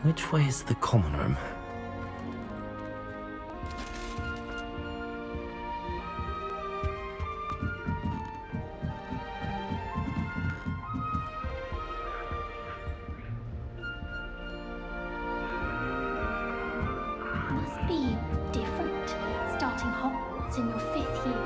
Which way is the common room? Must be different, starting Hogwarts in your 5th year.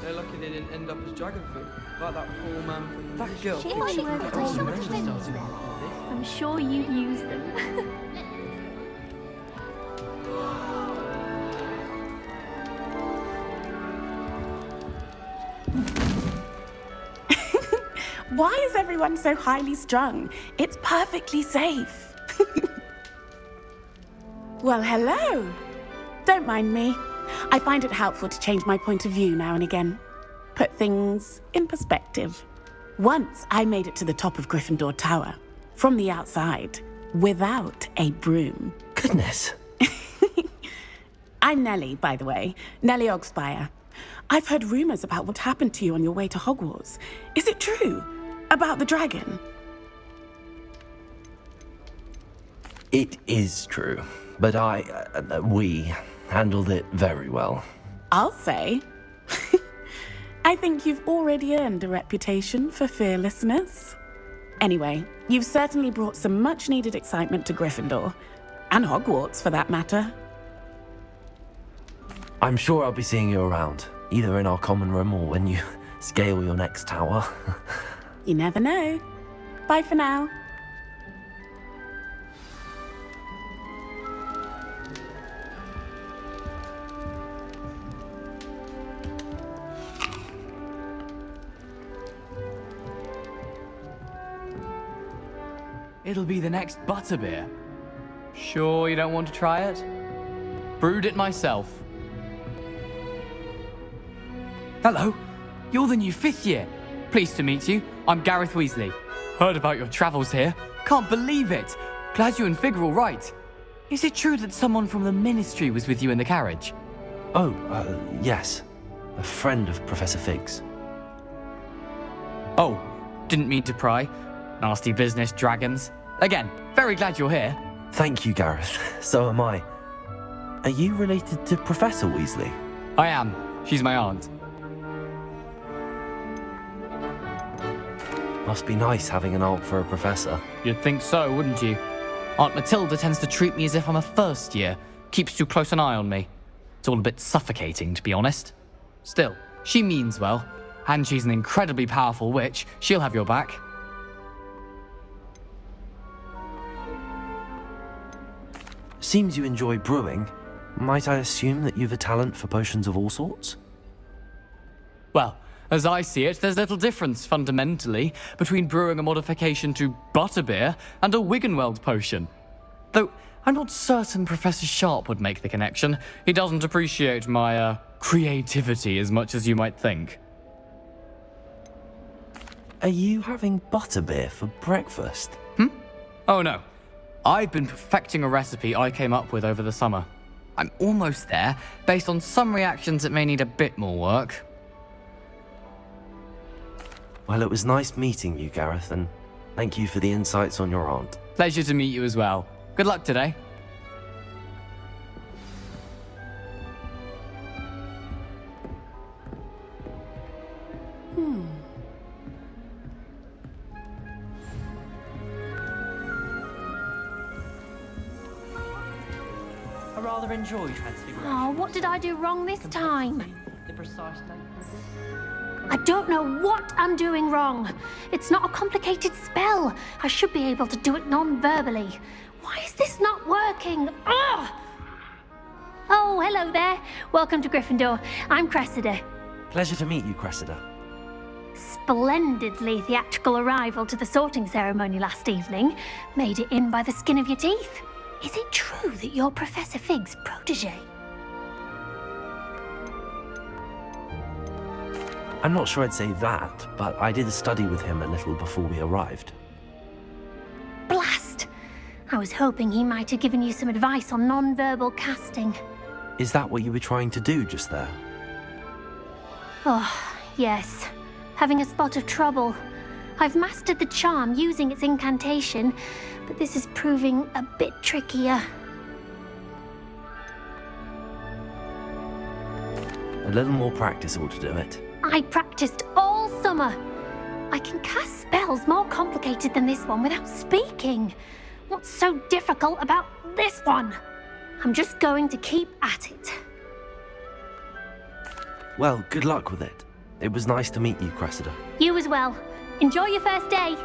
They're lucky they didn't end up as dragon fruit, like that poor man from that girl. If I were to take your friends then, I'm sure you'd use them. Why is everyone so highly strung? It's perfectly safe. Well, hello. Don't mind me. I find it helpful to change my point of view now and again. Put things in perspective. Once I made it to the top of Gryffindor Tower, from the outside, without a broom. Goodness. I'm Nellie, by the way. Nellie Ogspire. I've heard rumors about what happened to you on your way to Hogwarts. Is it true? About the dragon? It is true, but we handled it very well. I'll say. I think you've already earned a reputation for fearlessness. Anyway, you've certainly brought some much-needed excitement to Gryffindor. And Hogwarts, for that matter. I'm sure I'll be seeing you around, either in our common room or when you scale your next tower. You never know. Bye for now. It'll be the next butterbeer. Sure you don't want to try it? Brewed it myself. Hello, you're the new 5th year. Pleased to meet you. I'm Gareth Weasley. Heard about your travels here. Can't believe it. Glad you and Fig are all right. Is it true that someone from the Ministry was with you in the carriage? Oh, yes. A friend of Professor Fig's. Oh, didn't mean to pry. Nasty business, dragons. Again, very glad you're here. Thank you, Gareth. So am I. Are you related to Professor Weasley? I am. She's my aunt. Must be nice having an aunt for a professor. You'd think so, wouldn't you? Aunt Matilda tends to treat me as if I'm a first year. Keeps too close an eye on me. It's all a bit suffocating, to be honest. Still, she means well. And she's an incredibly powerful witch. She'll have your back. Seems you enjoy brewing. Might I assume that you've a talent for potions of all sorts? Well, as I see it, there's little difference, fundamentally, between brewing a modification to butterbeer and a Wiggenweld potion. Though, I'm not certain Professor Sharp would make the connection. He doesn't appreciate my, creativity as much as you might think. Are you having butterbeer for breakfast? Oh no. I've been perfecting a recipe I came up with over the summer. I'm almost there, based on some reactions that may need a bit more work. Well, it was nice meeting you, Gareth, and thank you for the insights on your aunt. Pleasure to meet you as well. Good luck today. I rather enjoy transfiguration. Oh, what did I do wrong this time? The precise I don't know what I'm doing wrong. It's not a complicated spell. I should be able to do it non-verbally. Why is this not working? Ugh! Oh, hello there. Welcome to Gryffindor. I'm Cressida. Pleasure to meet you, Cressida. Splendidly theatrical arrival to the sorting ceremony last evening. Made it in by the skin of your teeth. Is it true that you're Professor Fig's protege? I'm not sure I'd say that, but I did study with him a little before we arrived. was hoping he might have given you some advice on non-verbal casting. Is that what you were trying to do just there? Oh, yes. Having a spot of trouble. I've mastered the charm using its incantation, but this is proving a bit trickier. A little more practice ought to do it. I practiced all summer. I can cast spells more complicated than this one without speaking. What's so difficult about this one? I'm just going to keep at it. Well, good luck with it. It was nice to meet you, Cressida. You as well. Enjoy your first day.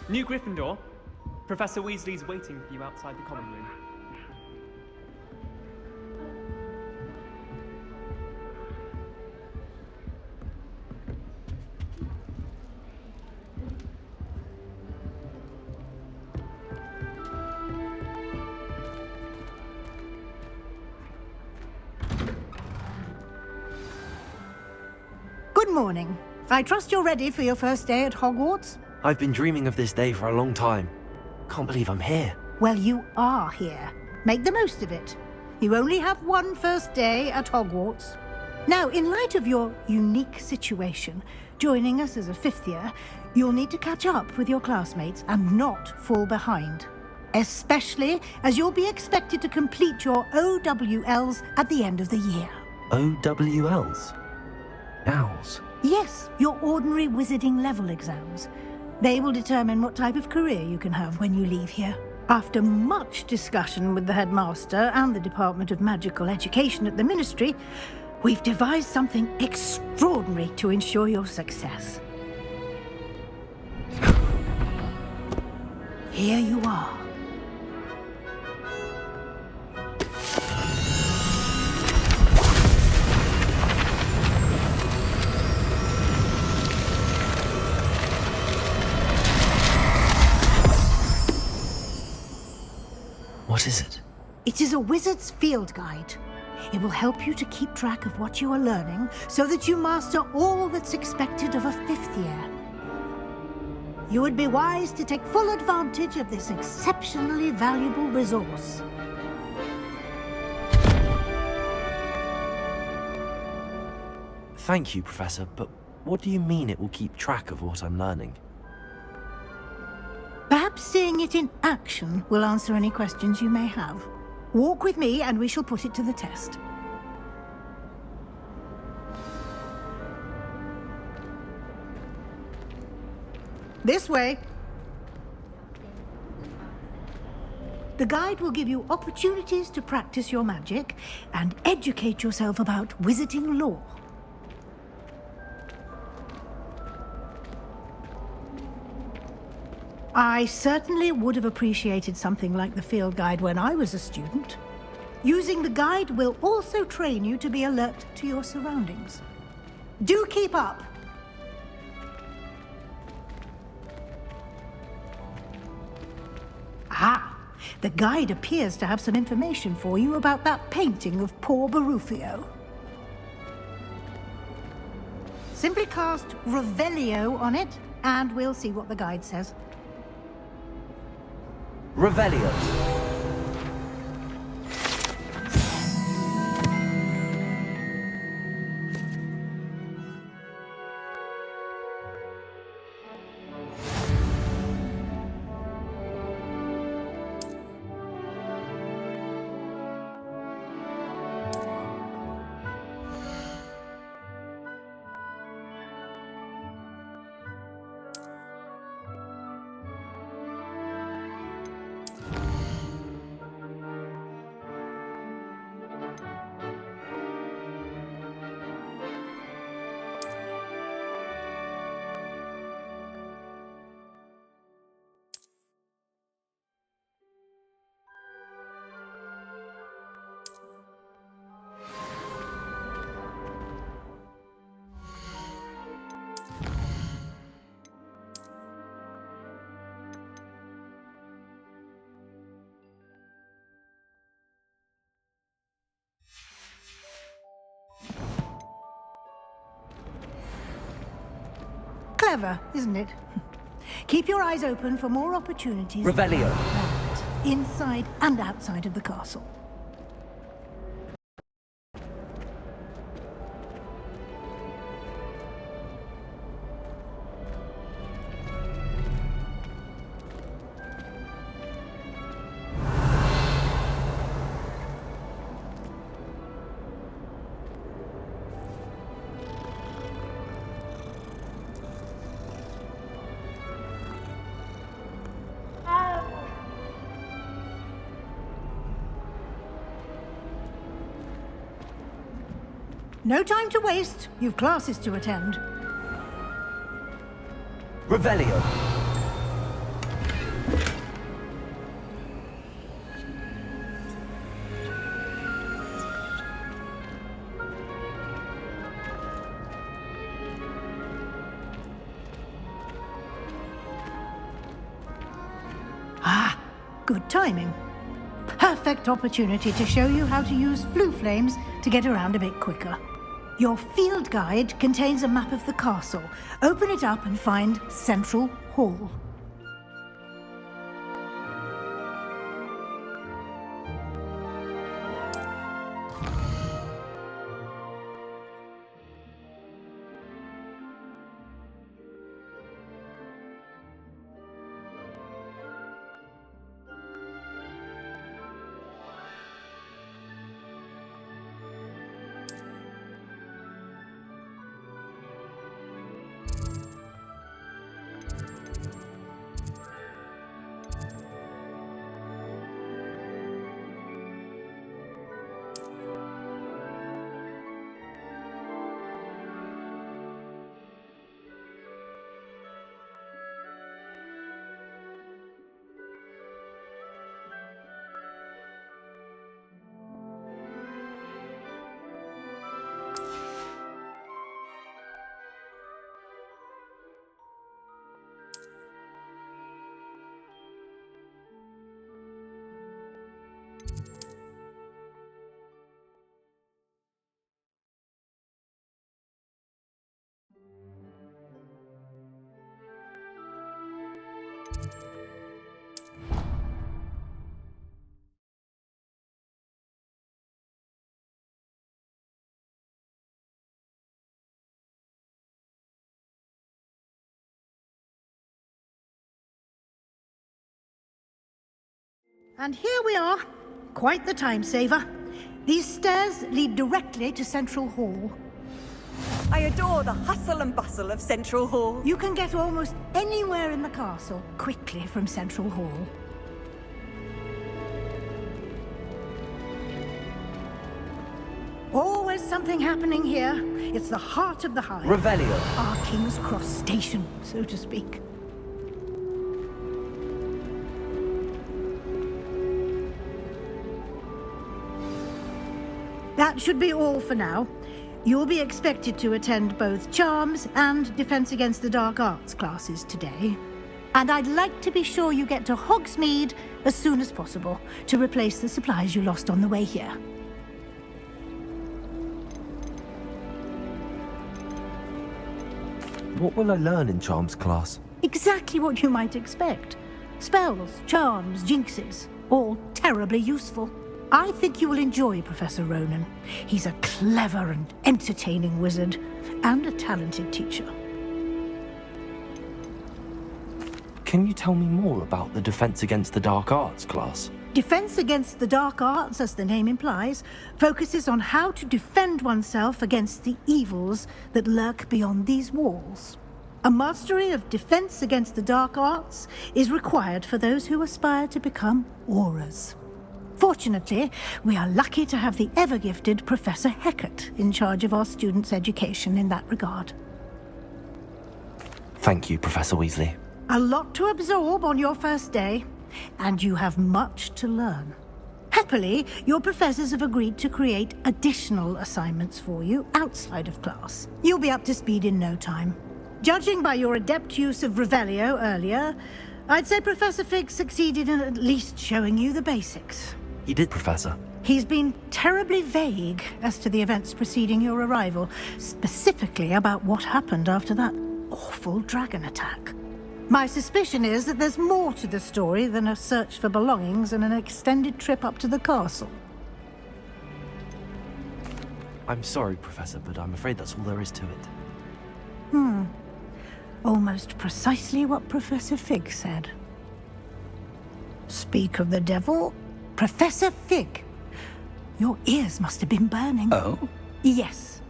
New Gryffindor. Professor Weasley's waiting for you outside the common room. Good morning. I trust you're ready for your first day at Hogwarts? I've been dreaming of this day for a long time. Can't believe I'm here. Well, you are here. Make the most of it. You only have one first day at Hogwarts. Now, in light of your unique situation, joining us as a fifth year, you'll need to catch up with your classmates and not fall behind. Especially as you'll be expected to complete your OWLs at the end of the year. OWLs? Owls? Yes, your ordinary wizarding level exams. They will determine what type of career you can have when you leave here. After much discussion with the headmaster and the Department of Magical Education at the Ministry, we've devised something extraordinary to ensure your success. Here you are. What is it? It is a wizard's field guide. It will help you to keep track of what you are learning so that you master all that's expected of a fifth year. You would be wise to take full advantage of this exceptionally valuable resource. Thank you, Professor, but what do you mean it will keep track of what I'm learning? Perhaps seeing it in action will answer any questions you may have. Walk with me and we shall put it to the test. This way. The guide will give you opportunities to practice your magic and educate yourself about wizarding lore. I certainly would have appreciated something like the field guide when I was a student. Using the guide will also train you to be alert to your surroundings. Do keep up! Ah, the guide appears to have some information for you about that painting of poor Barufio. Simply cast Revelio on it, and we'll see what the guide says. Revelio. Clever, isn't it? Keep your eyes open for more opportunities. Revelio. Inside and outside of the castle. No time to waste. You've classes to attend. Revelio. Ah, good timing. Perfect opportunity to show you how to use flue flames to get around a bit quicker. Your field guide contains a map of the castle. Open it up and find Central Hall. And here we are. Quite the time saver. These stairs lead directly to Central Hall. I adore the hustle and bustle of Central Hall. You can get almost anywhere in the castle quickly from Central Hall. Always something happening here. It's the heart of the hive. Revelio. Our King's Cross station, so to speak. That should be all for now. You'll be expected to attend both Charms and Defense Against the Dark Arts classes today. And I'd like to be sure you get to Hogsmeade as soon as possible to replace the supplies you lost on the way here. What will I learn in Charms class? Exactly what you might expect. Spells, charms, jinxes, all terribly useful. I think you will enjoy Professor Ronan. He's a clever and entertaining wizard, and a talented teacher. Can you tell me more about the Defense Against the Dark Arts class? Defense Against the Dark Arts, as the name implies, focuses on how to defend oneself against the evils that lurk beyond these walls. A mastery of Defense Against the Dark Arts is required for those who aspire to become auras. Fortunately, we are lucky to have the ever-gifted Professor Hecat in charge of our students' education in that regard. Thank you, Professor Weasley. A lot to absorb on your first day, and you have much to learn. Happily, your professors have agreed to create additional assignments for you outside of class. You'll be up to speed in no time. Judging by your adept use of Revelio earlier, I'd say Professor Fig succeeded in at least showing you the basics. He did, Professor. He's been terribly vague as to the events preceding your arrival, specifically about what happened after that awful dragon attack. My suspicion is that there's more to the story than a search for belongings and an extended trip up to the castle. I'm sorry, Professor, but I'm afraid that's all there is to it. Almost precisely what Professor Fig said. Speak of the devil, Professor Fig. Your ears must have been burning. Oh? Yes.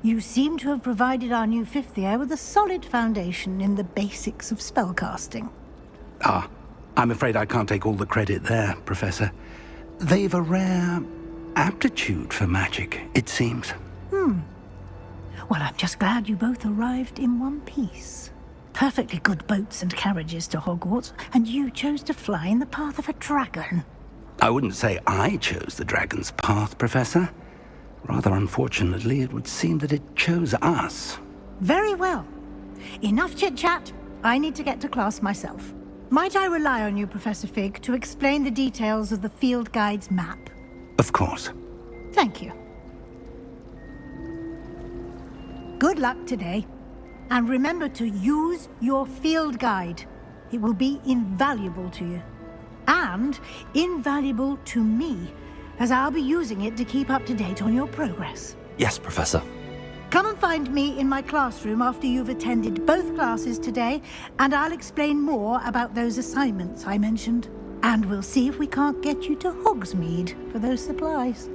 You seem to have provided our new fifth year with a solid foundation in the basics of spellcasting. Ah, I'm afraid I can't take all the credit there, Professor. They've a rare aptitude for magic, it seems. Well, I'm just glad you both arrived in one piece. Perfectly good boats and carriages to Hogwarts, and you chose to fly in the path of a dragon. I wouldn't say I chose the dragon's path, Professor. Rather unfortunately, it would seem that it chose us. Very well. Enough chit-chat. I need to get to class myself. Might I rely on you, Professor Fig, to explain the details of the field guide's map? Of course. Thank you. Good luck today. And remember to use your field guide. It will be invaluable to you. And invaluable to me, as I'll be using it to keep up to date on your progress. Yes, Professor. Come and find me in my classroom after you've attended both classes today, and I'll explain more about those assignments I mentioned. And we'll see if we can't get you to Hogsmeade for those supplies.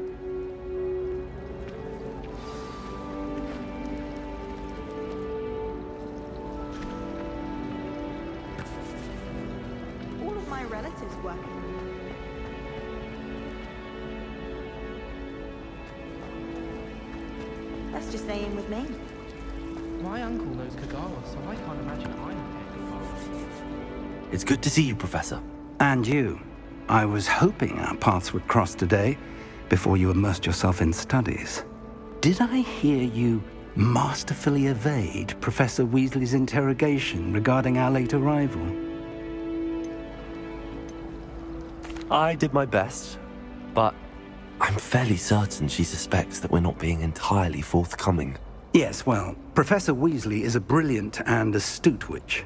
All of my relatives work. Let's just stay in with me. My uncle knows Kagawa, so I can't imagine I'm getting involved. It's good to see you, Professor. And you. I was hoping our paths would cross today, before you immersed yourself in studies. Did I hear you masterfully evade Professor Weasley's interrogation regarding our late arrival? I did my best, but I'm fairly certain she suspects that we're not being entirely forthcoming. Yes, well, Professor Weasley is a brilliant and astute witch.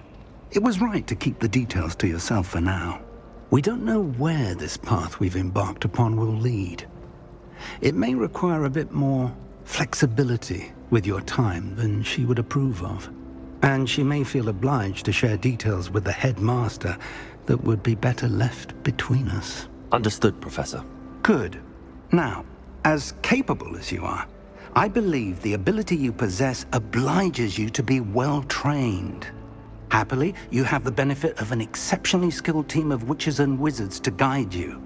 It was right to keep the details to yourself for now. We don't know where this path we've embarked upon will lead. It may require a bit more flexibility with your time than she would approve of. And she may feel obliged to share details with the headmaster that would be better left between us. Understood, Professor. Good. Now, as capable as you are, I believe the ability you possess obliges you to be well trained. Happily, you have the benefit of an exceptionally skilled team of witches and wizards to guide you.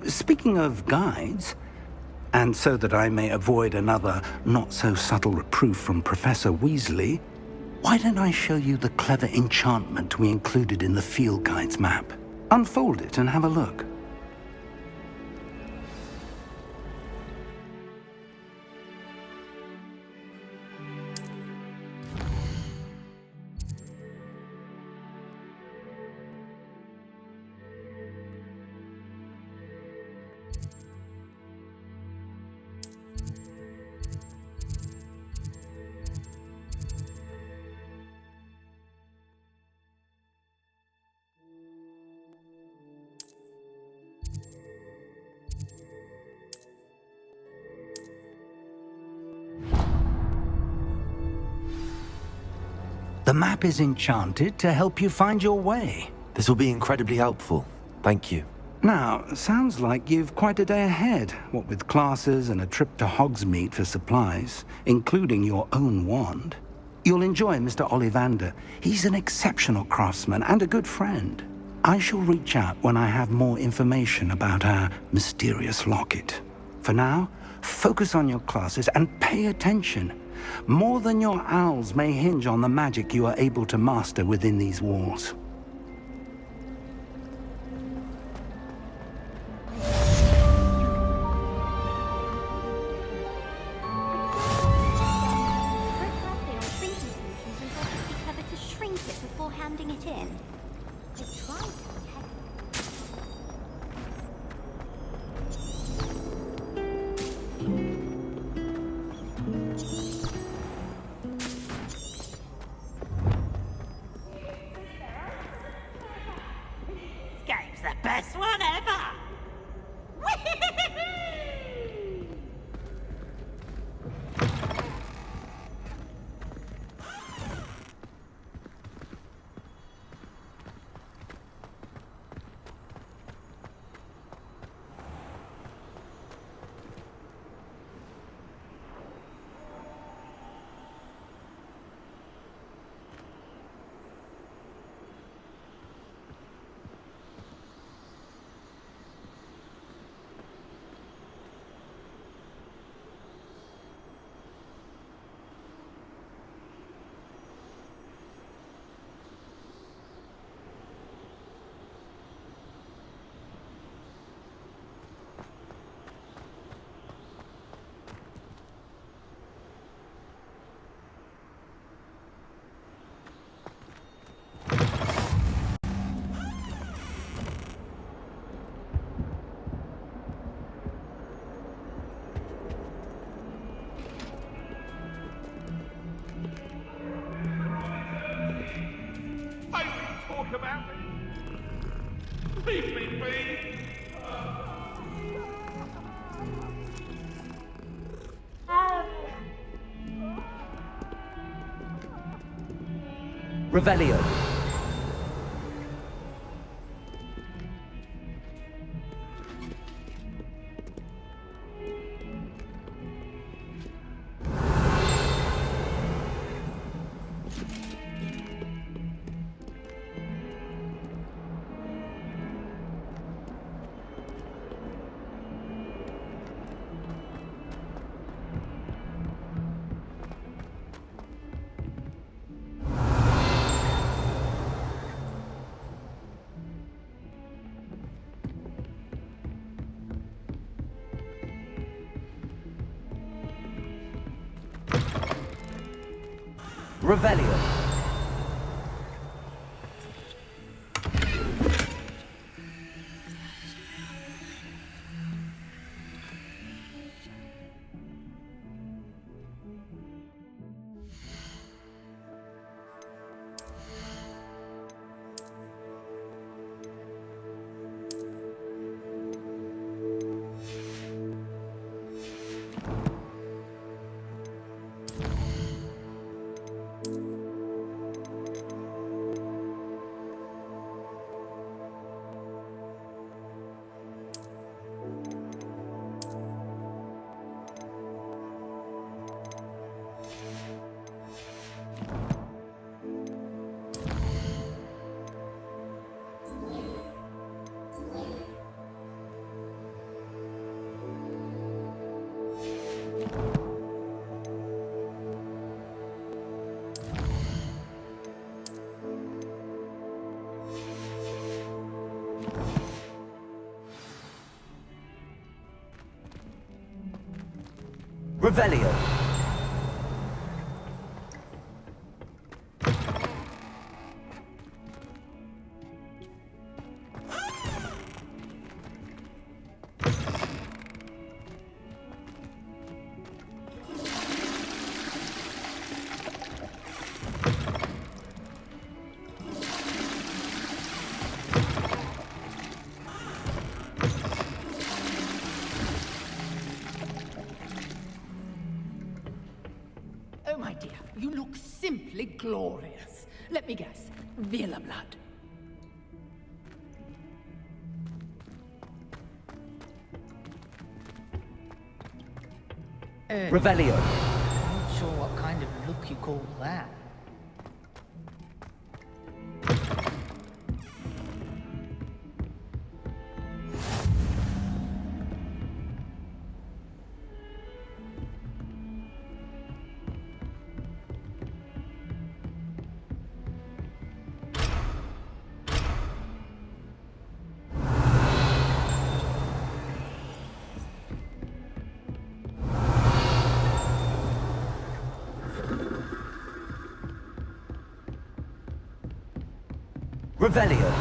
Speaking of guides, and so that I may avoid another not-so-subtle reproof from Professor Weasley, why don't I show you the clever enchantment we included in the field guide's map? Unfold it and have a look. The map is enchanted to help you find your way. This will be incredibly helpful. Thank you. Now, sounds like you've quite a day ahead, what with classes and a trip to Hogsmeade for supplies, including your own wand. You'll enjoy Mr. Ollivander. He's an exceptional craftsman and a good friend. I shall reach out when I have more information about our mysterious locket. For now, focus on your classes and pay attention. More than your owls may hinge on the magic you are able to master within these walls. best one ever! About it. Leave me be. Revelio. Revelio. Revelio. Oh, my dear, you look simply glorious. Let me guess, Villa blood. Revelio. I'm not sure what kind of look you call that. Revelio.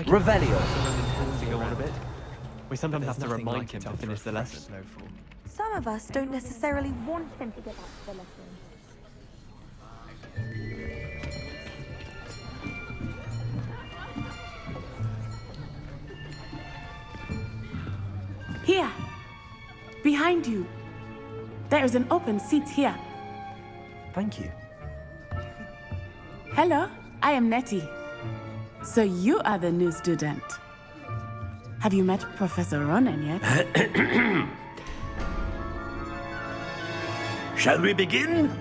Revelio. To go on a bit. We sometimes have to remind him to finish the lesson. Some of us don't necessarily want him to get back to the lesson. Here. Behind you. There is an open seat here. Thank you. Hello, I am Nettie. So you are the new student. Have you met Professor Ronan yet? Shall we begin?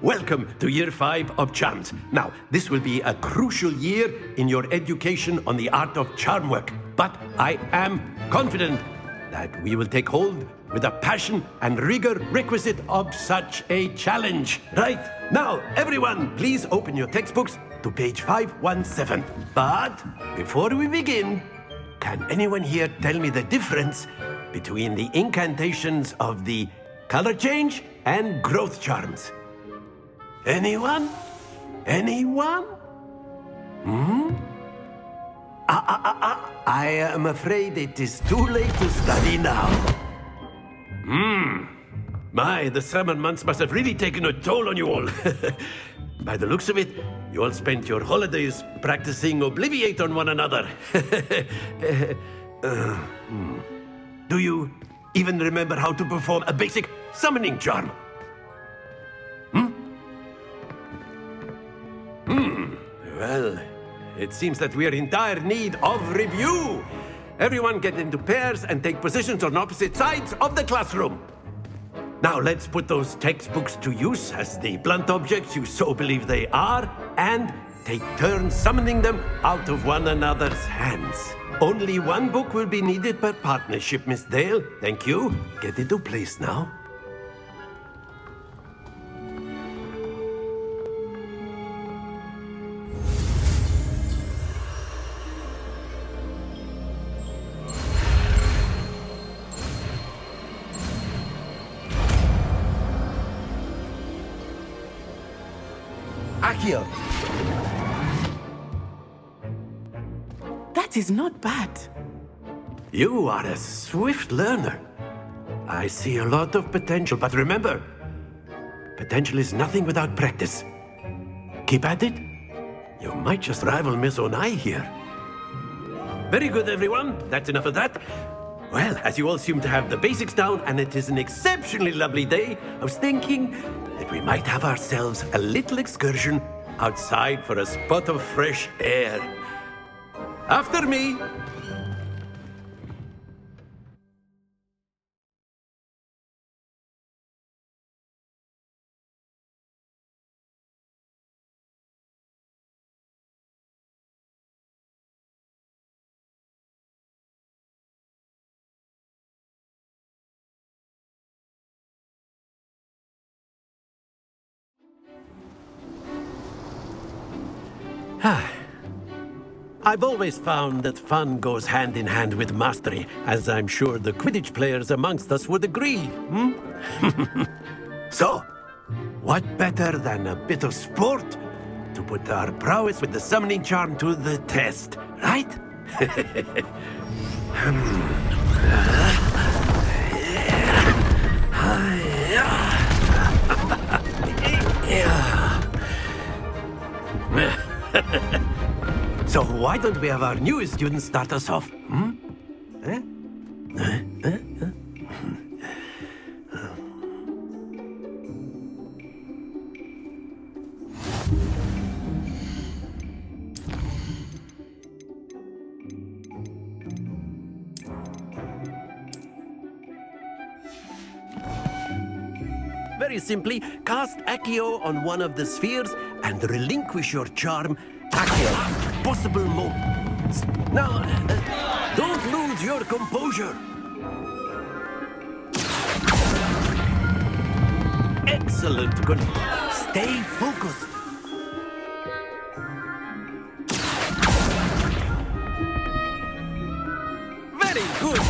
Welcome to Year 5 of Charms. Now, this will be a crucial year in your education on the art of charm work. But I am confident that we will take hold with the passion and rigor requisite of such a challenge. Right, now, everyone, please open your textbooks to page 517. But before we begin, can anyone here tell me the difference between the incantations of the color change and growth charms? Anyone? Anyone? I am afraid it is too late to study now. My, the summer months must have really taken a toll on you all. By the looks of it, you all spent your holidays practicing Obliviate on one another. Do you even remember how to perform a basic summoning charm? Well, it seems that we are in dire need of review. Everyone get into pairs and take positions on opposite sides of the classroom. Now let's put those textbooks to use as the blunt objects you so believe they are, and take turns summoning them out of one another's hands. Only one book will be needed per partnership, Miss Dale. Thank you. Get into place now. Accio. That is not bad. You are a swift learner. I see a lot of potential, but remember, potential is nothing without practice. Keep at it. You might just rival Miss Onai here. Very good, everyone. That's enough of that. Well, as you all seem to have the basics down, and it is an exceptionally lovely day, I was thinking that we might have ourselves a little excursion outside for a spot of fresh air. After me. I've always found that fun goes hand in hand with mastery, as I'm sure the Quidditch players amongst us would agree. So, what better than a bit of sport to put our prowess with the summoning charm to the test, right? So why don't we have our newest student start us off? Very simply, cast Accio on one of the spheres and relinquish your charm. Accio, possible moments. Now, don't lose your composure. Excellent. Good. Stay focused. Very good.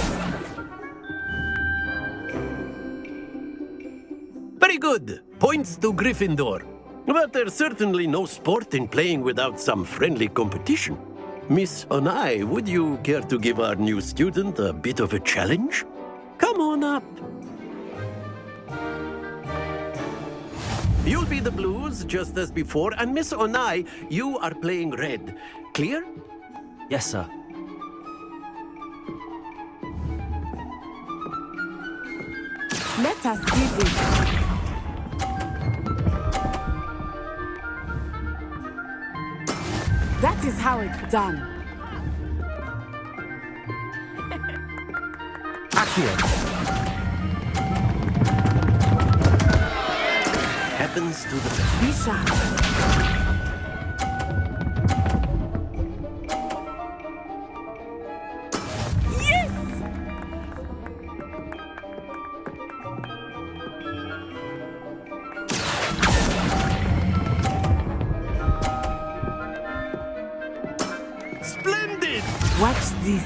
Very good. Points to Gryffindor. But there's certainly no sport in playing without some friendly competition. Miss Onai, would you care to give our new student a bit of a challenge? Come on up. You'll be the blues, just as before, and Miss Onai, you are playing red. Clear? Yes, sir. Let us see this. That is how it's done. Happens to the best. Be sharp. Yes! Splendid! Watch this.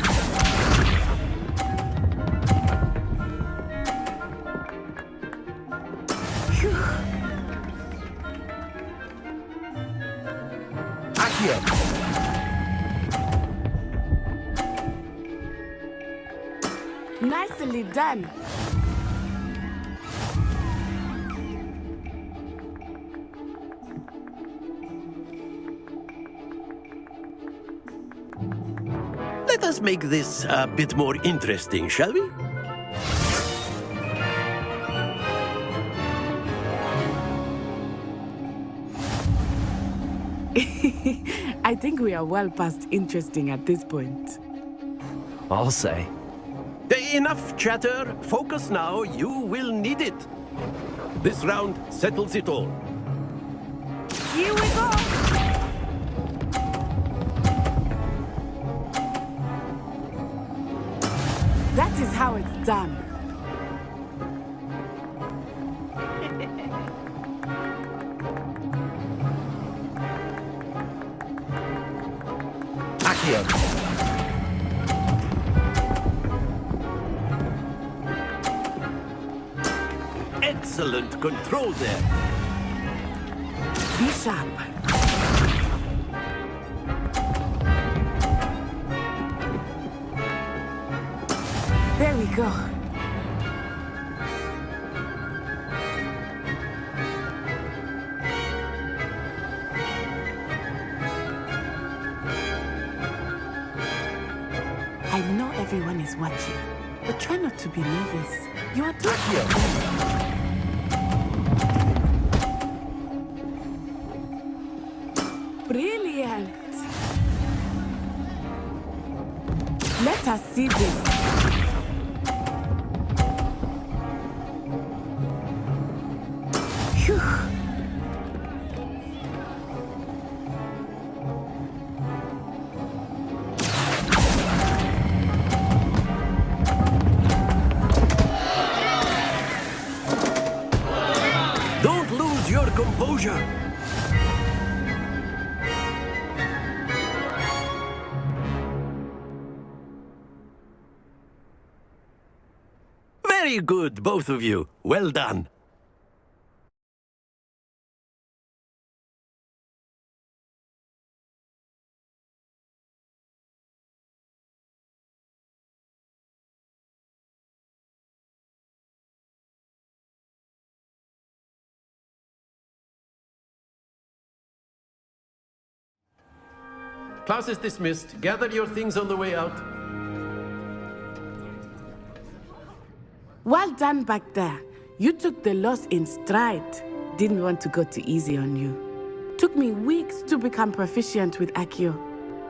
Phew. Nicely done. Let us make this a bit more interesting, shall we? I think we are well past interesting at this point. I'll say. Enough chatter. Focus now. You will need it. This round settles it all. Here we go. That is how it's done. Excellent control there. Be sharp. There we go. I know everyone is watching, but try not to be nervous. You are doing brilliant. Let us see this. Phew. Don't lose your composure. Very good, both of you. Well done. Class is dismissed. Gather your things on the way out. Well done back there. You took the loss in stride. Didn't want to go too easy on you. Took me weeks to become proficient with Accio.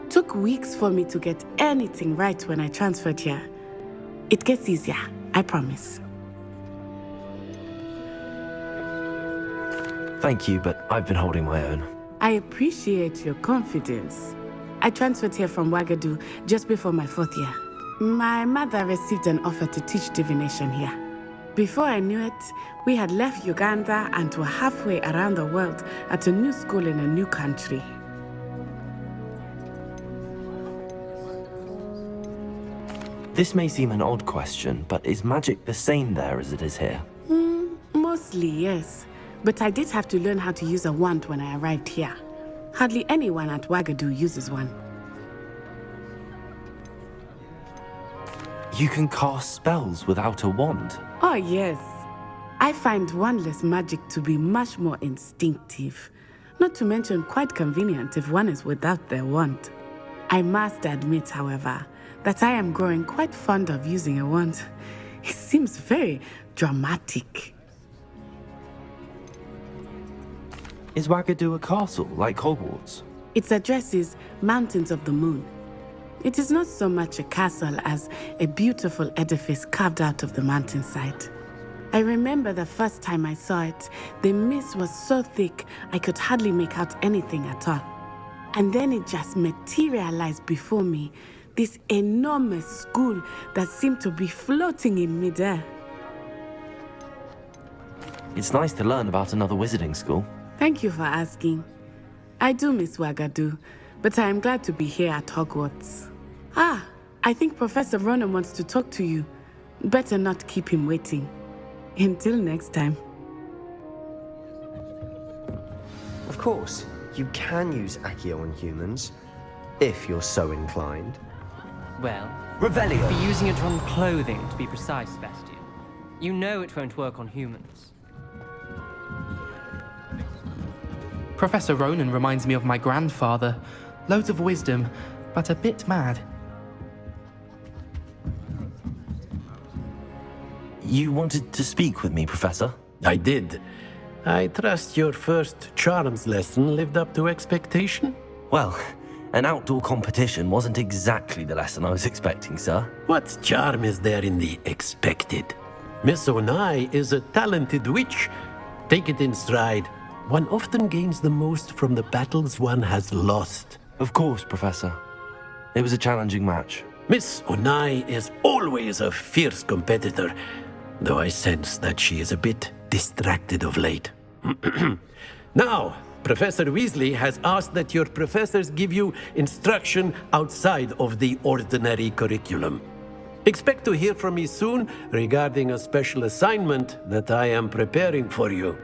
Took weeks for me to get anything right when I transferred here. It gets easier, I promise. Thank you, but I've been holding my own. I appreciate your confidence. I transferred here from Ouagadougou just before my 4th year. My mother received an offer to teach divination here. Before I knew it, we had left Uganda and were halfway around the world at a new school in a new country. This may seem an odd question, but is magic the same there as it is here? Mostly, yes. But I did have to learn how to use a wand when I arrived here. Hardly anyone at Ouagadougou uses one. You can cast spells without a wand. Oh, yes. I find wandless magic to be much more instinctive. Not to mention quite convenient if one is without their wand. I must admit, however, that I am growing quite fond of using a wand. It seems very dramatic. Is Wagadu a castle like Hogwarts? Its address is Mountains of the Moon. It is not so much a castle as a beautiful edifice carved out of the mountainside. I remember the first time I saw it, the mist was so thick I could hardly make out anything at all. And then it just materialized before me, this enormous school that seemed to be floating in midair. It's nice to learn about another wizarding school. Thank you for asking. I do miss Wagadu, but I am glad to be here at Hogwarts. Ah, I think Professor Ronan wants to talk to you. Better not keep him waiting. Until next time. Of course, you can use Accio on humans, if you're so inclined. Well, Revelio! be using it on clothing, to be precise, Sebastian. You know it won't work on humans. Professor Ronan reminds me of my grandfather. Loads of wisdom, but a bit mad. You wanted to speak with me, Professor? I did. I trust your first charms lesson lived up to expectation? Well, an outdoor competition wasn't exactly the lesson I was expecting, sir. What charm is there in the expected? Miss Onai is a talented witch. Take it in stride. One often gains the most from the battles one has lost. Of course, Professor. It was a challenging match. Miss Onai is always a fierce competitor, though I sense that she is a bit distracted of late. Now, Professor Weasley has asked that your professors give you instruction outside of the ordinary curriculum. Expect to hear from me soon regarding a special assignment that I am preparing for you.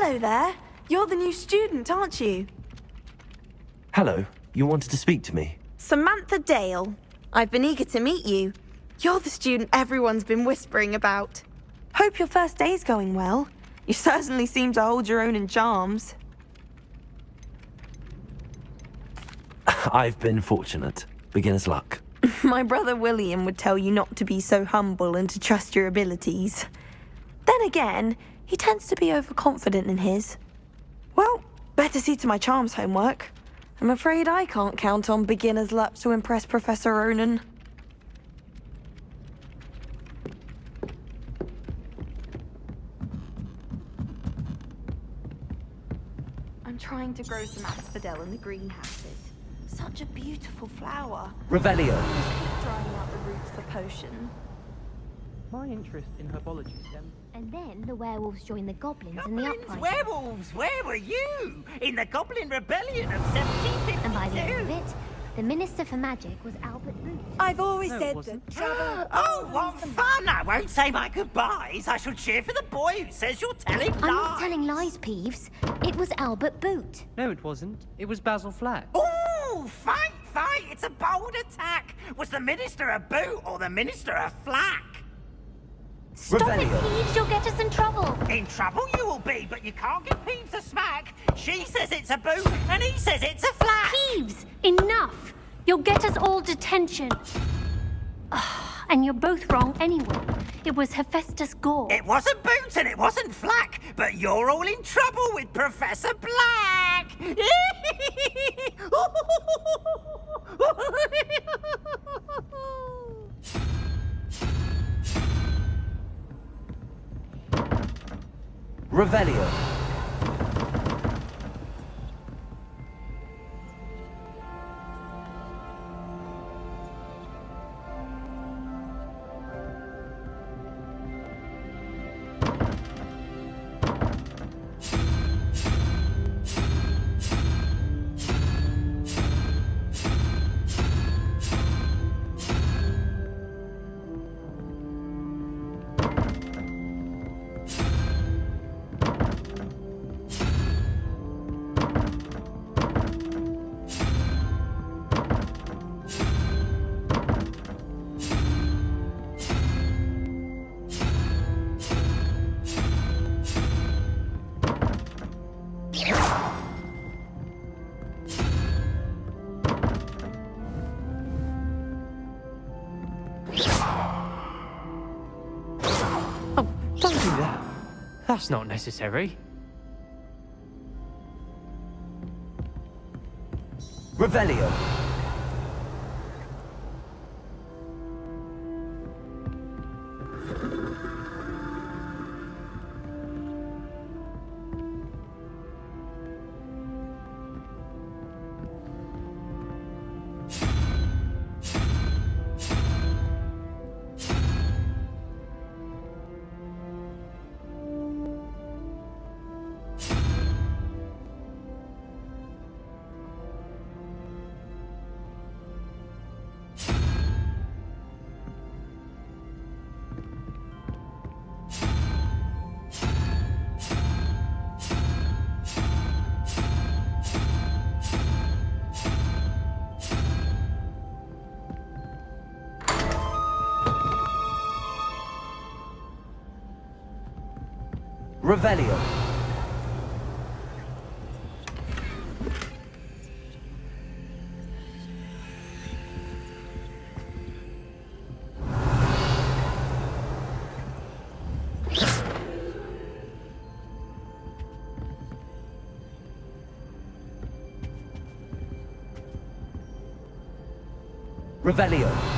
Hello there. You're the new student, aren't you? Hello, you wanted to speak to me? Samantha Dale. I've been eager to meet you. You're the student everyone's been whispering about. Hope your first day's going well. You certainly seem to hold your own in charms. I've been fortunate. Beginner's luck. My brother William would tell you not to be so humble and to trust your abilities. Then again, he tends to be overconfident in his. Well, better see to my charms homework. I'm afraid I can't count on beginner's luck to impress Professor Ronan. I'm trying to grow some asphodel in the greenhouses. Such a beautiful flower. Revelio. Keep drying out the roots for potion. My interest in herbology stems. And then the werewolves joined the goblins in the uprising. Werewolves, where were you? In the Goblin Rebellion of 1752? And by the end of it, the Minister for Magic was Albert Boot. I've always said that travel... Oh, what fun! I won't say my goodbyes. I shall cheer for the boy who says you're telling lies. I'm not telling lies, Peeves. It was Albert Boot. No, it wasn't. It was Basil Flack. Ooh, fight! It's a bold attack. Was the Minister a boot or the Minister a flack? Stop it, Peeves. You'll get us in trouble. In trouble you will be, but you can't give Peeves a smack. She says it's a boot, and he says it's a flack. Peeves, enough. You'll get us all detention. And you're both wrong anyway. It was Hephaestus Gore. It wasn't boot and it wasn't flack, but you're all in trouble with Professor Black. Revelio. That's not necessary. Revelio. Revelio. Revelio.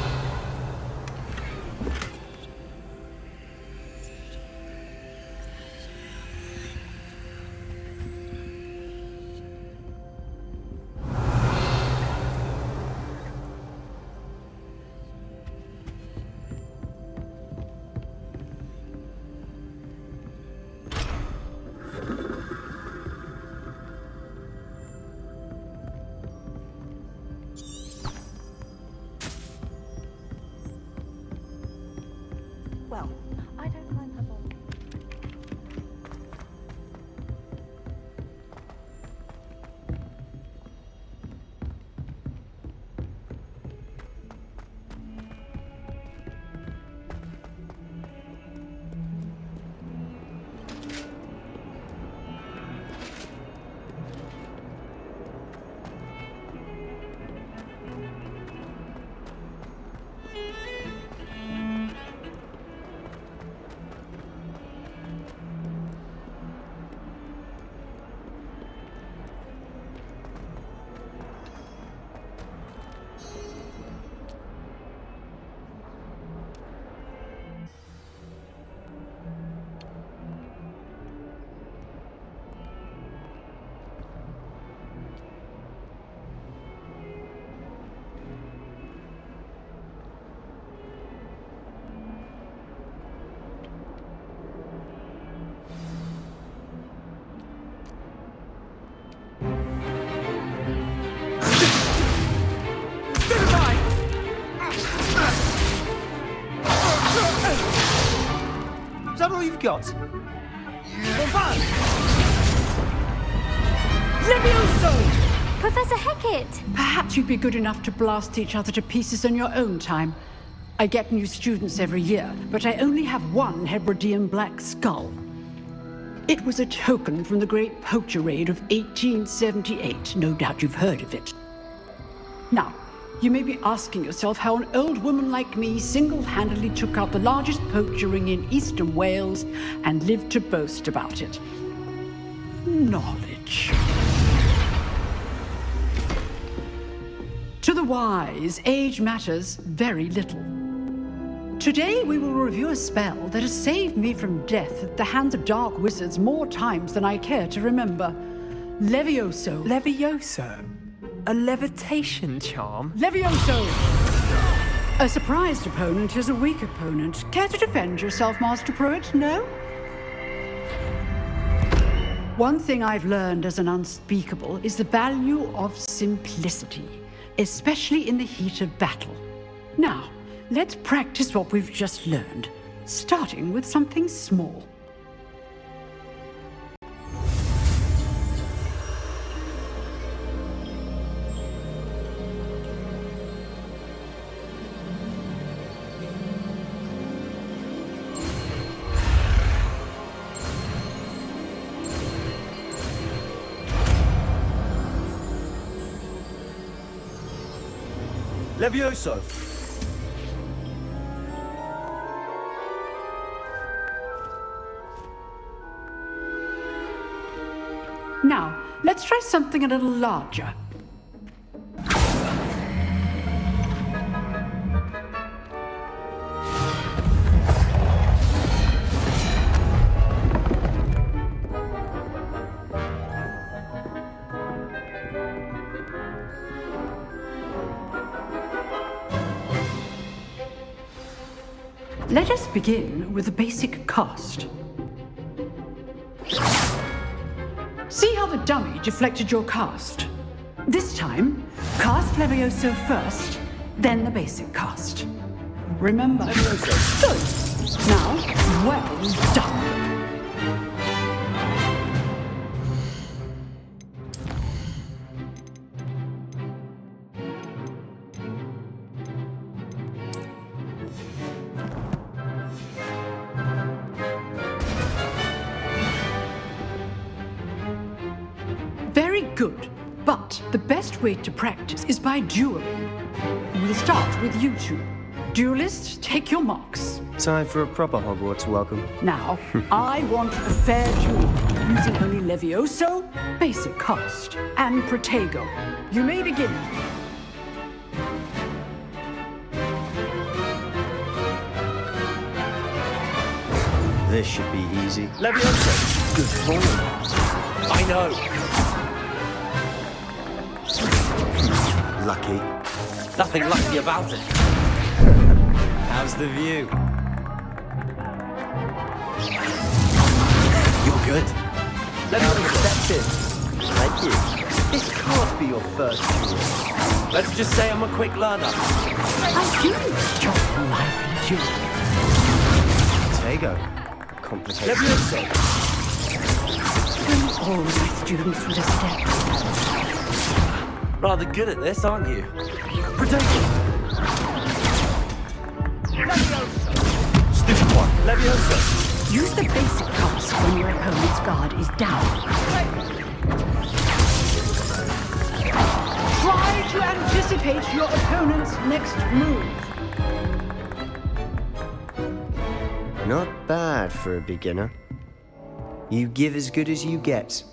Is that all you've got? Levioso! Professor Hecat! Perhaps you'd be good enough to blast each other to pieces in your own time. I get new students every year, but I only have one Hebridean black skull. It was a token from the Great Poacher Raid of 1878. No doubt you've heard of it. Now, you may be asking yourself how an old woman like me single-handedly took out the largest poacher ring in eastern Wales and lived to boast about it. Knowledge. To the wise, age matters very little. Today we will review a spell that has saved me from death at the hands of dark wizards more times than I care to remember. Levioso. Levioso? A levitation charm? Levioso! A surprised opponent is a weak opponent. Care to defend yourself, Master Pruitt? No? One thing I've learned as an unspeakable is the value of simplicity, especially in the heat of battle. Now, let's practice what we've just learned, starting with something small. Levioso! Now, let's try something a little larger. Let us begin with the basic cast. See how the dummy deflected your cast? This time, cast Levioso first, then the basic cast. Remember. Levioso. Good. Now, well done. Very good, but the best way to practice is by dueling. We'll start with you two. Duelists, take your marks. Time for a proper Hogwarts welcome. Now, I want a fair duel, using only Levioso, basic cast, and Protego. You may begin. This should be easy. Levioso! Good point. I know! Lucky. Nothing lucky about it. How's the view? You're good. Perspective. Thank you. This can't be your first duel. Let's just say I'm a quick learner. I do enjoy a lively duel. Protego. Complicated. Levioso! All my students with a step. Rather good at this, aren't you? Protego! Levioso! Stupid one. Levioso! Use the basic cast when your opponent's guard is down. Try to anticipate your opponent's next move. Not bad for a beginner. You give as good as you get.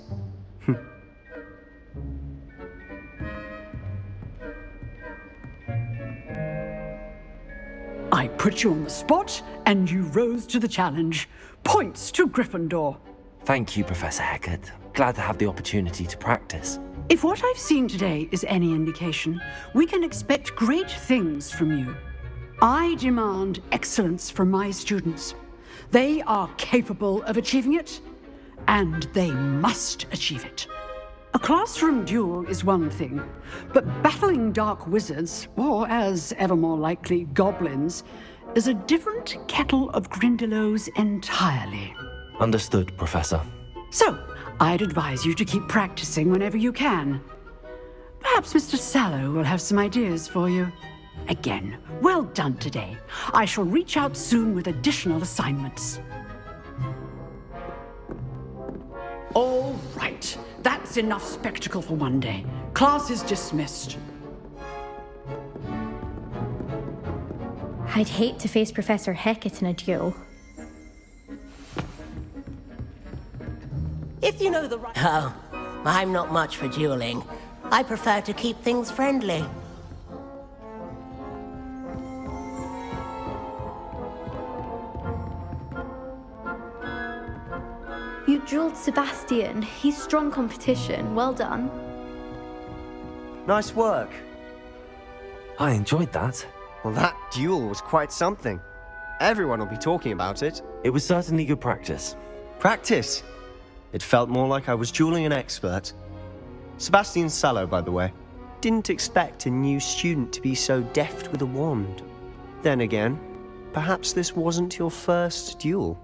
I put you on the spot, and you rose to the challenge. Points to Gryffindor. Thank you, Professor Hecat. Glad to have the opportunity to practice. If what I've seen today is any indication, we can expect great things from you. I demand excellence from my students. They are capable of achieving it, and they must achieve it. A classroom duel is one thing, but battling dark wizards, or as ever more likely, goblins, is a different kettle of Grindylows entirely. Understood, Professor. So, I'd advise you to keep practicing whenever you can. Perhaps Mr. Sallow will have some ideas for you. Again, well done today. I shall reach out soon with additional assignments. All right, that's enough spectacle for one day. Class is dismissed. I'd hate to face Professor Hecat in a duel. If you know the right... Oh, I'm not much for dueling. I prefer to keep things friendly. You dueled Sebastian. He's strong competition. Well done. Nice work. I enjoyed that. Well, that duel was quite something. Everyone will be talking about it. It was certainly good practice. Practice? It felt more like I was dueling an expert. Sebastian Sallow, by the way. Didn't expect a new student to be so deft with a wand. Then again, perhaps this wasn't your first duel.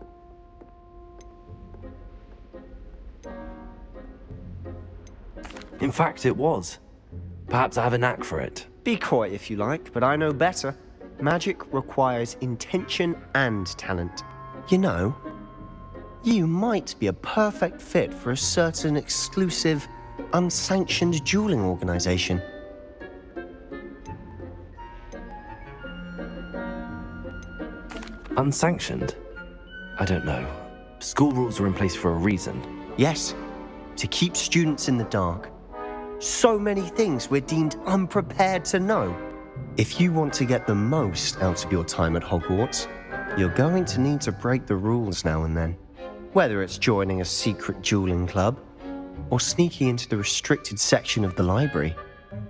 In fact, it was. Perhaps I have a knack for it. Be coy if you like, but I know better. Magic requires intention and talent. You know, you might be a perfect fit for a certain exclusive, unsanctioned dueling organization. Unsanctioned? I don't know. School rules are in place for a reason. Yes, to keep students in the dark. So many things we're deemed unprepared to know. If you want to get the most out of your time at Hogwarts, you're going to need to break the rules now and then. Whether it's joining a secret dueling club, or sneaking into the restricted section of the library,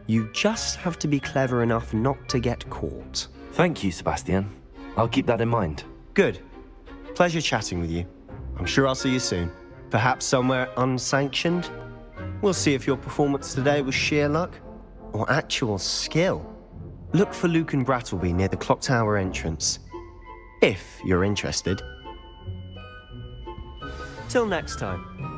you just have to be clever enough not to get caught. Thank you, Sebastian. I'll keep that in mind. Good. Pleasure chatting with you. I'm sure I'll see you soon. Perhaps somewhere unsanctioned? We'll see if your performance today was sheer luck or actual skill. Look for Luke and Brattleby near the clock tower entrance, if you're interested. Till next time.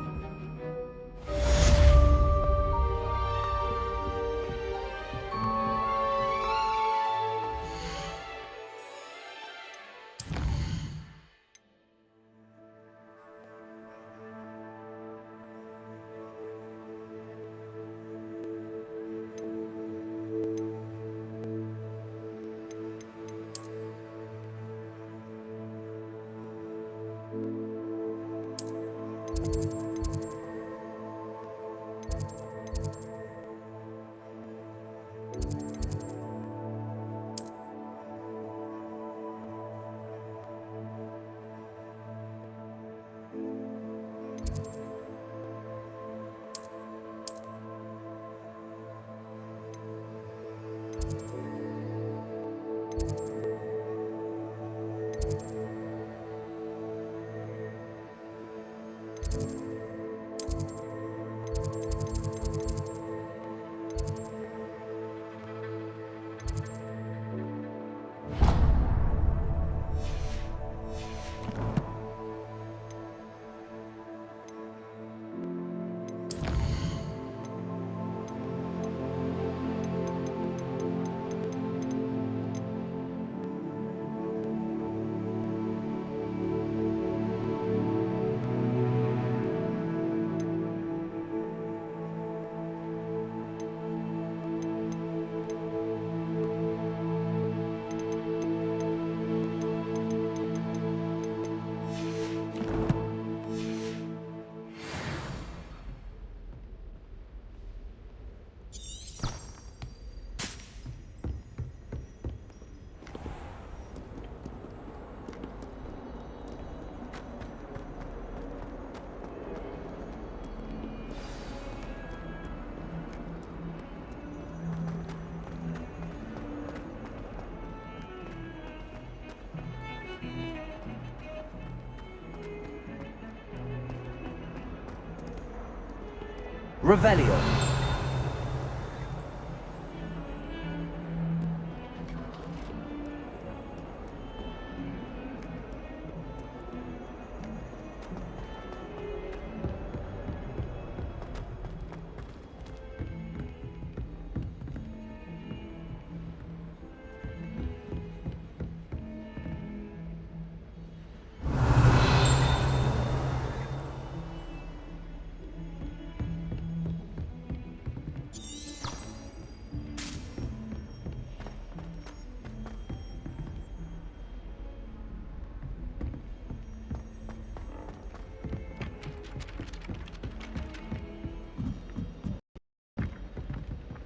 Revelio.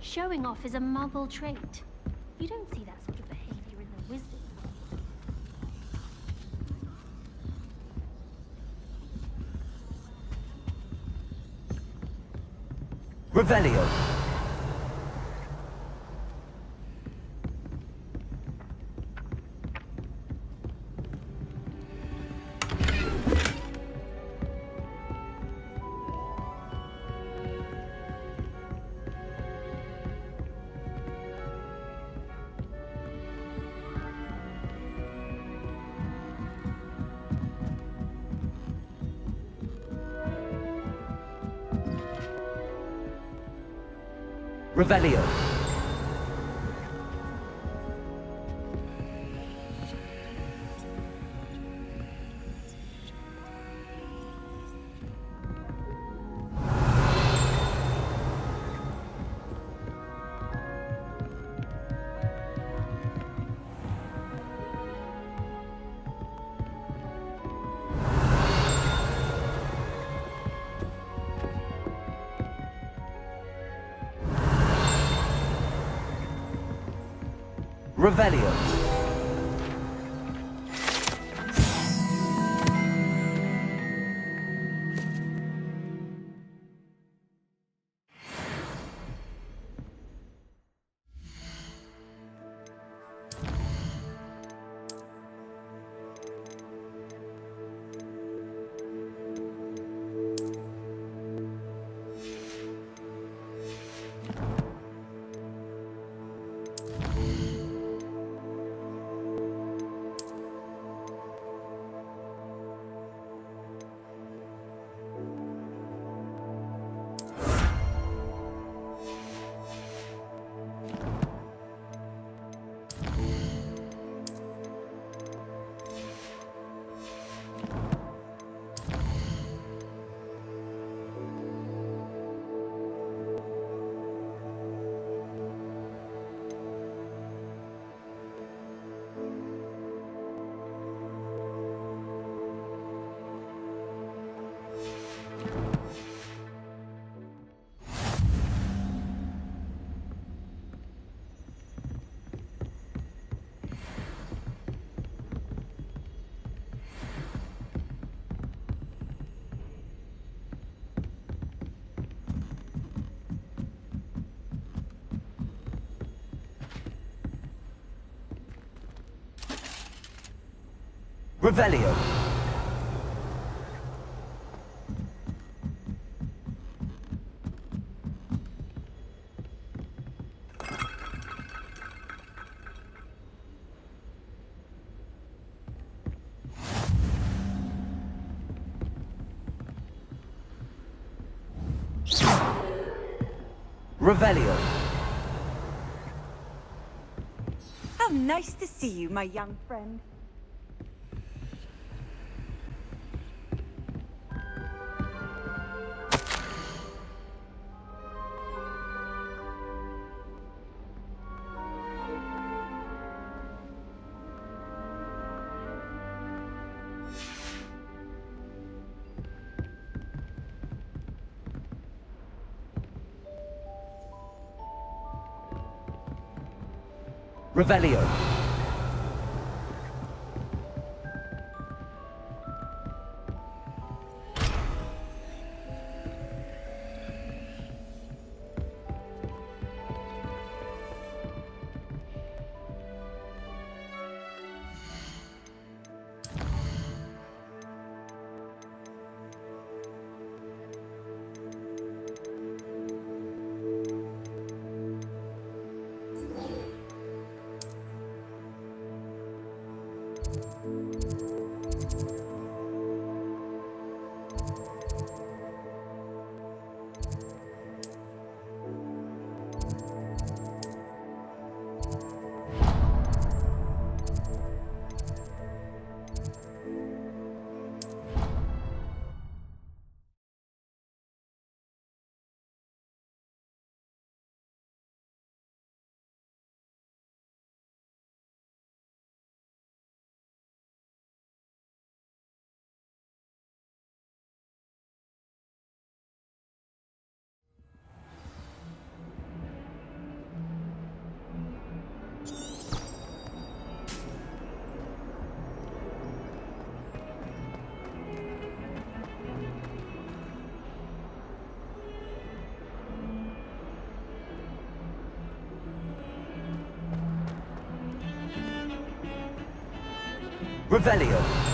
Showing off is a muggle trait. You don't see that sort of behavior in the wisdom. Revelio. Revelio. Revelio. Revelio. Revelio. How nice to see you, my young friend. Revelio. Revelio.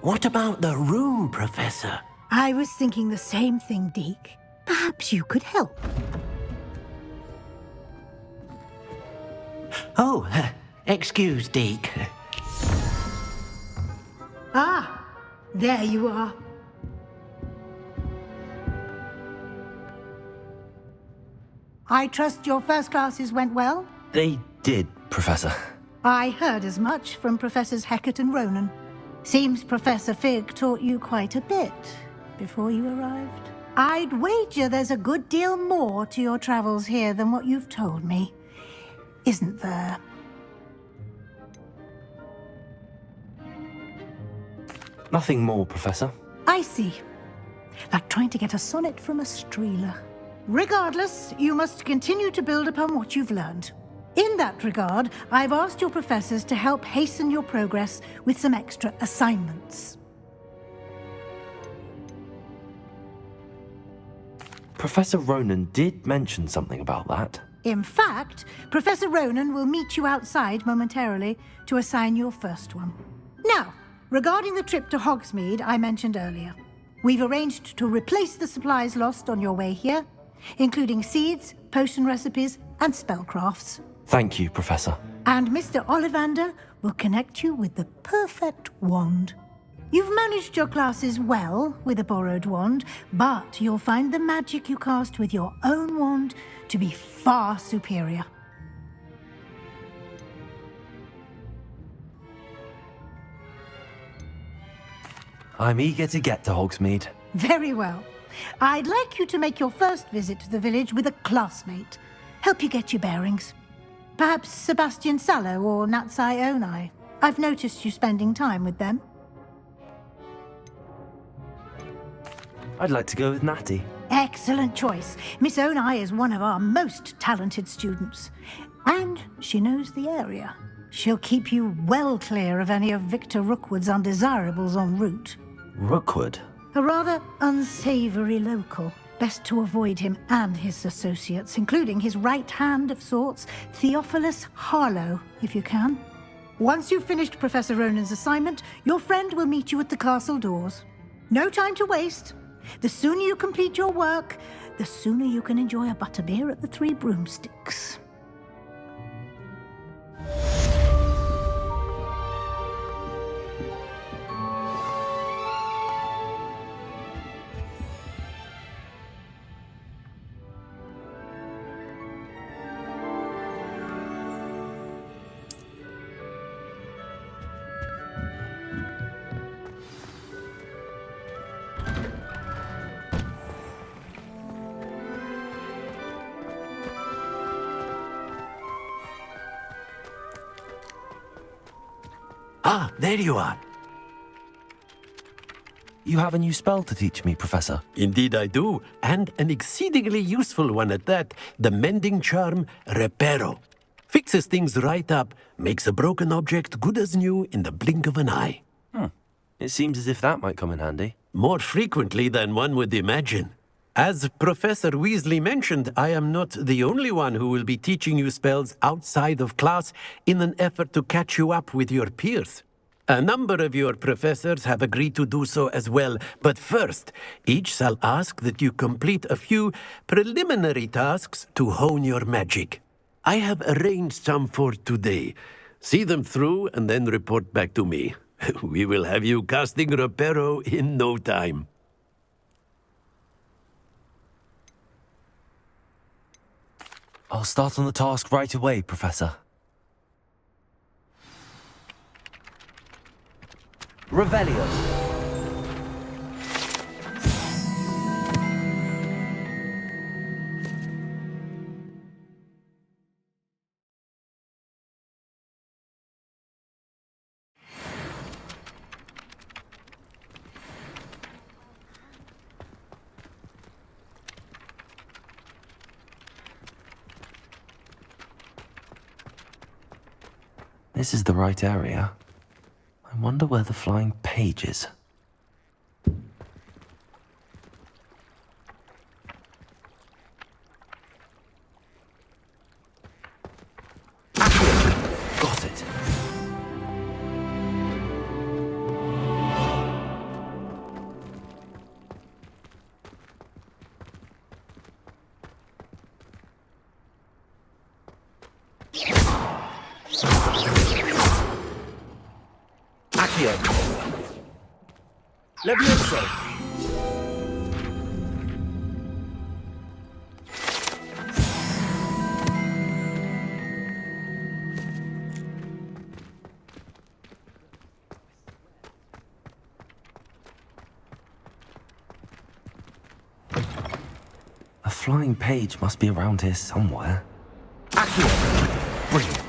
What about the room, Professor? I was thinking the same thing, Deke. Perhaps you could help. Oh, excuse, Deke. Ah, there you are. I trust your first classes went well? They did, Professor. I heard as much from Professors Hecat and Ronan. Seems Professor Fig taught you quite a bit before you arrived. I'd wager there's a good deal more to your travels here than what you've told me. Isn't there? Nothing more, Professor. I see. Like trying to get a sonnet from a streeler. Regardless, you must continue to build upon what you've learned. In that regard, I've asked your professors to help hasten your progress with some extra assignments. Professor Ronan did mention something about that. In fact, Professor Ronan will meet you outside momentarily to assign your first one. Now, regarding the trip to Hogsmeade I mentioned earlier, we've arranged to replace the supplies lost on your way here, including seeds, potion recipes, and spellcrafts. Thank you, Professor. And Mr. Ollivander will connect you with the perfect wand. You've managed your classes well with a borrowed wand, but you'll find the magic you cast with your own wand to be far superior. I'm eager to get to Hogsmeade. Very well. I'd like you to make your first visit to the village with a classmate. Help you get your bearings. Perhaps Sebastian Sallow or Natsai Onai. I've noticed you spending time with them. I'd like to go with Natty. Excellent choice. Miss Onai is one of our most talented students. And she knows the area. She'll keep you well clear of any of Victor Rookwood's undesirables en route. Rookwood? A rather unsavory local. Best to avoid him and his associates, including his right hand of sorts, Theophilus Harlow, if you can. Once you've finished Professor Ronan's assignment, your friend will meet you at the castle doors. No time to waste. The sooner you complete your work, the sooner you can enjoy a butterbeer at the Three Broomsticks. Ah, there you are. You have a new spell to teach me, Professor. Indeed I do, and an exceedingly useful one at that. The mending charm, Reparo. Fixes things right up, makes a broken object good as new in the blink of an eye. It seems as if that might come in handy. More frequently than one would imagine. As Professor Weasley mentioned, I am not the only one who will be teaching you spells outside of class in an effort to catch you up with your peers. A number of your professors have agreed to do so as well, but first, each shall ask that you complete a few preliminary tasks to hone your magic. I have arranged some for today. See them through and then report back to me. We will have you casting Reparo in no time. I'll start on the task right away, Professor. Revelio. This is the right area. I wonder where the flying page is. Got it. Accio. Levioso. A flying page must be around here somewhere. Accio. Brilliant.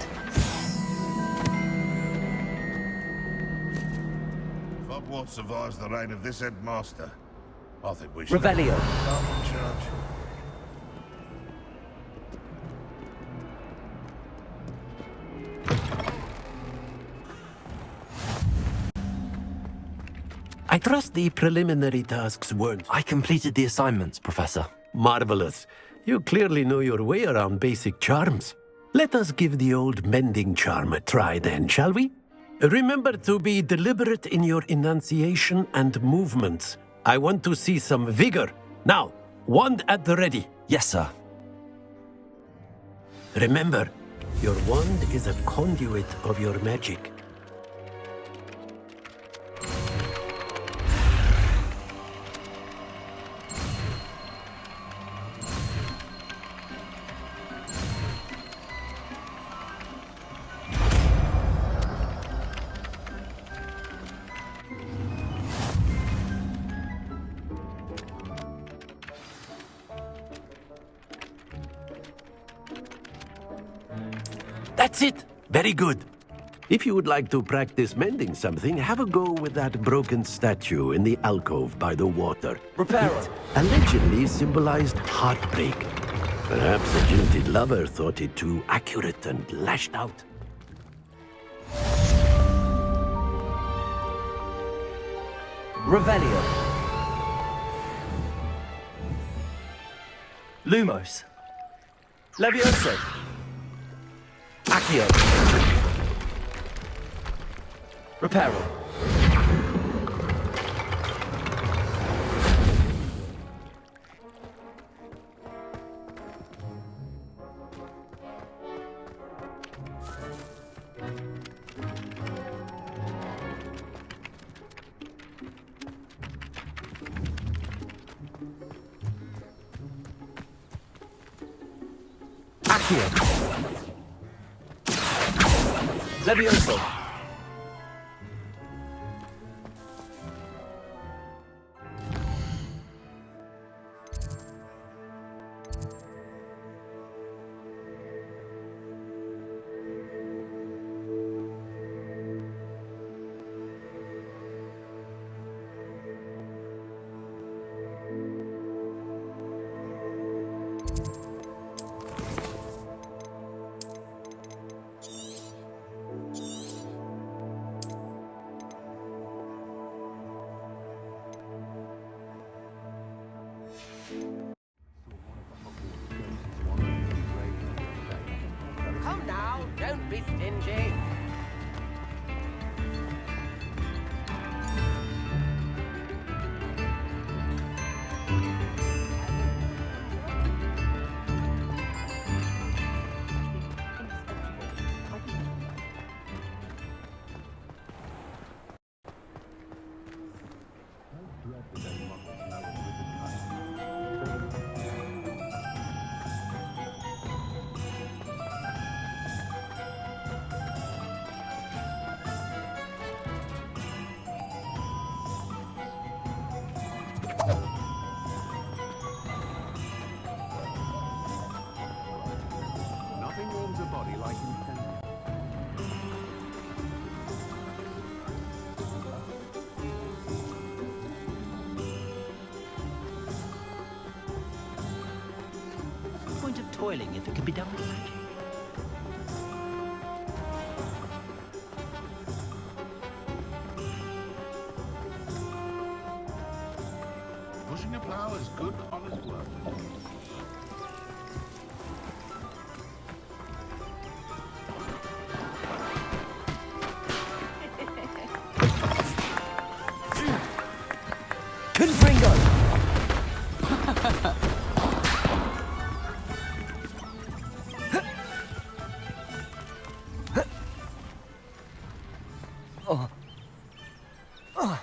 Hogwarts survives the reign of this headmaster. I think we should... Revelio. Start in charge. I trust the preliminary tasks weren't... I completed the assignments, Professor. Marvelous. You clearly know your way around basic charms. Let us give the old mending charm a try then, shall we? Remember to be deliberate in your enunciation and movements. I want to see some vigor. Now, wand at the ready. Yes, sir. Remember, your wand is a conduit of your magic. That's it! Very good. If you would like to practice mending something, have a go with that broken statue in the alcove by the water. Reparo. It allegedly symbolized heartbreak. Perhaps a jilted lover thought it too accurate and lashed out. Revelio. Lumos. Levioso. Accio. Reparo. Accio. Levioso. Come now, don't be stingy. spoiling if it could be done with magic. Pushing a plow is good, honest work. Confringo! Oh. Oh.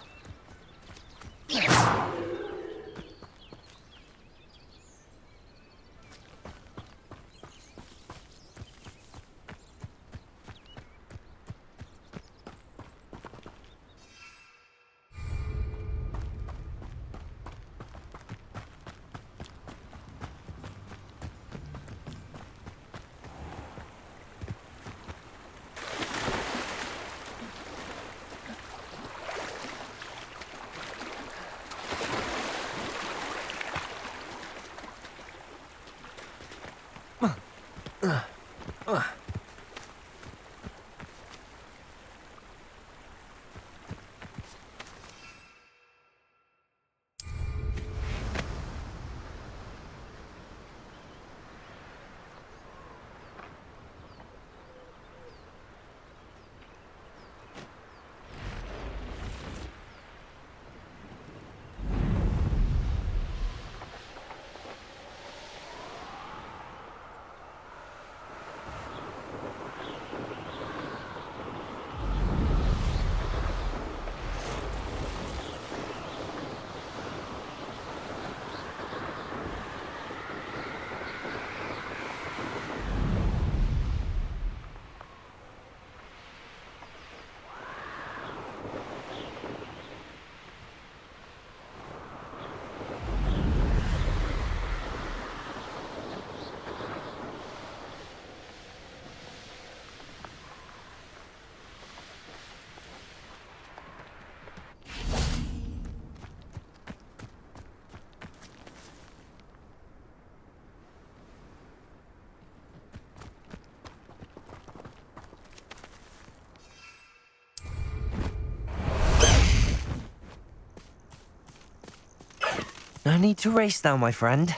No need to race now, my friend.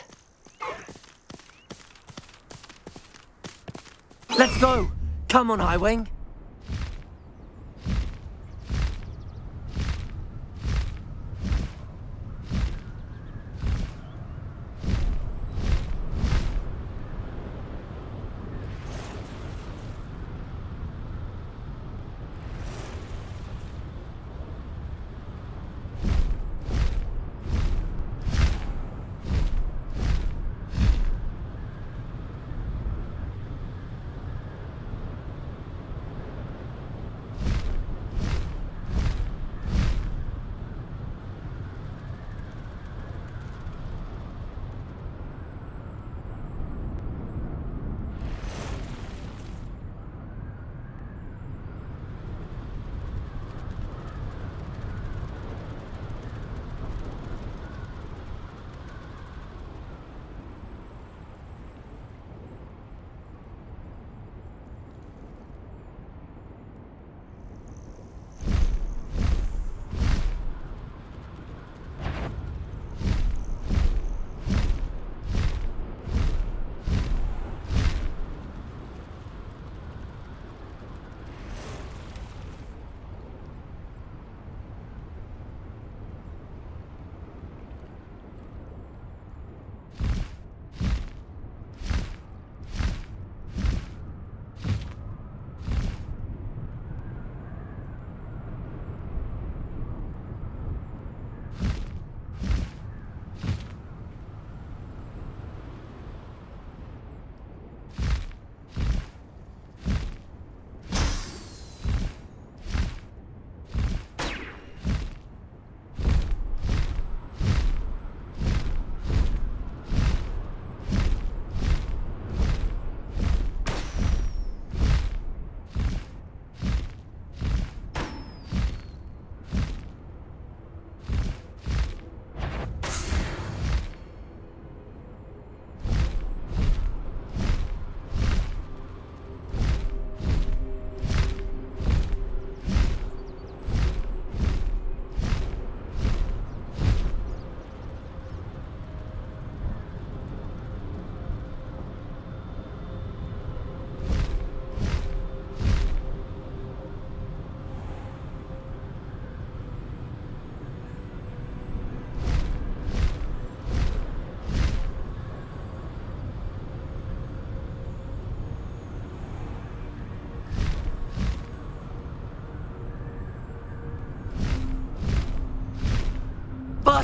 Let's go! Come on, Highwing!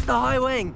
Past the high wing!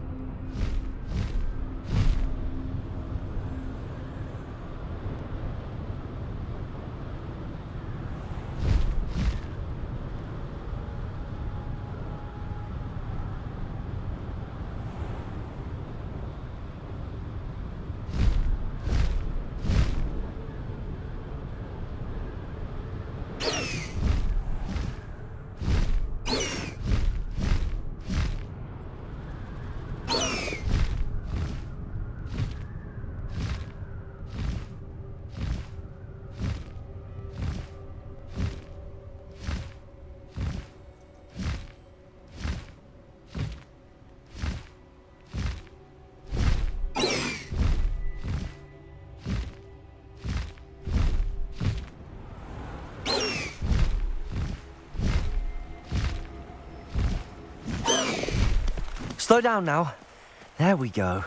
Slow down now. There we go.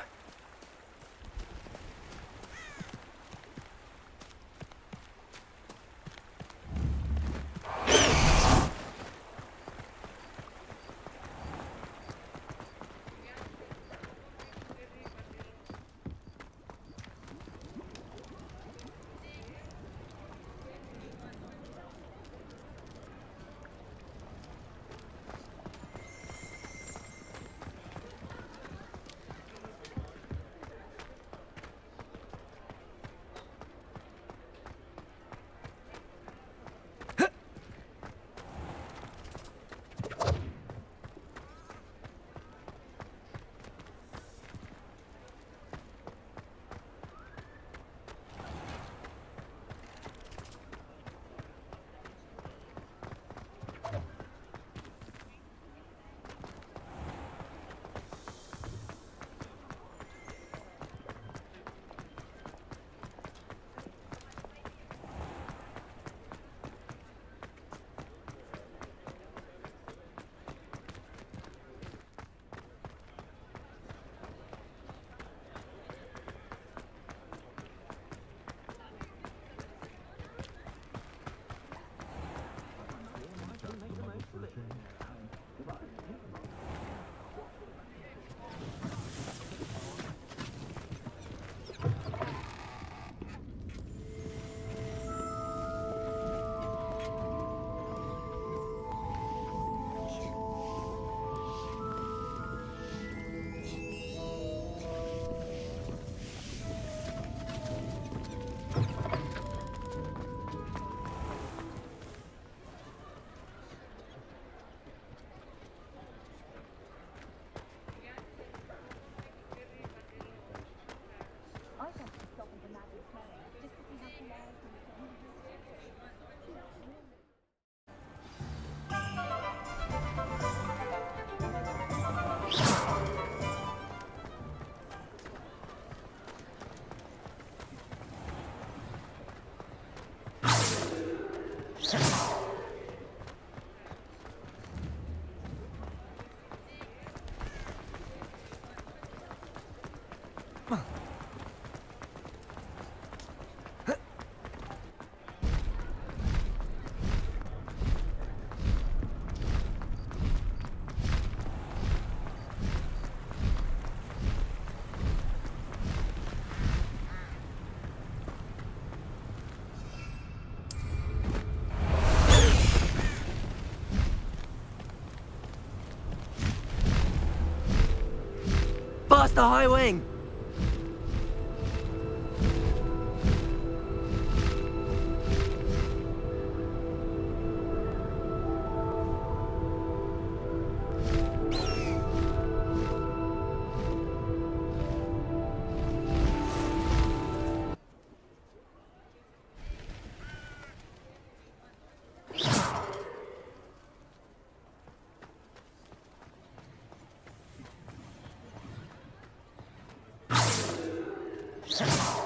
Past the high wing! Yes.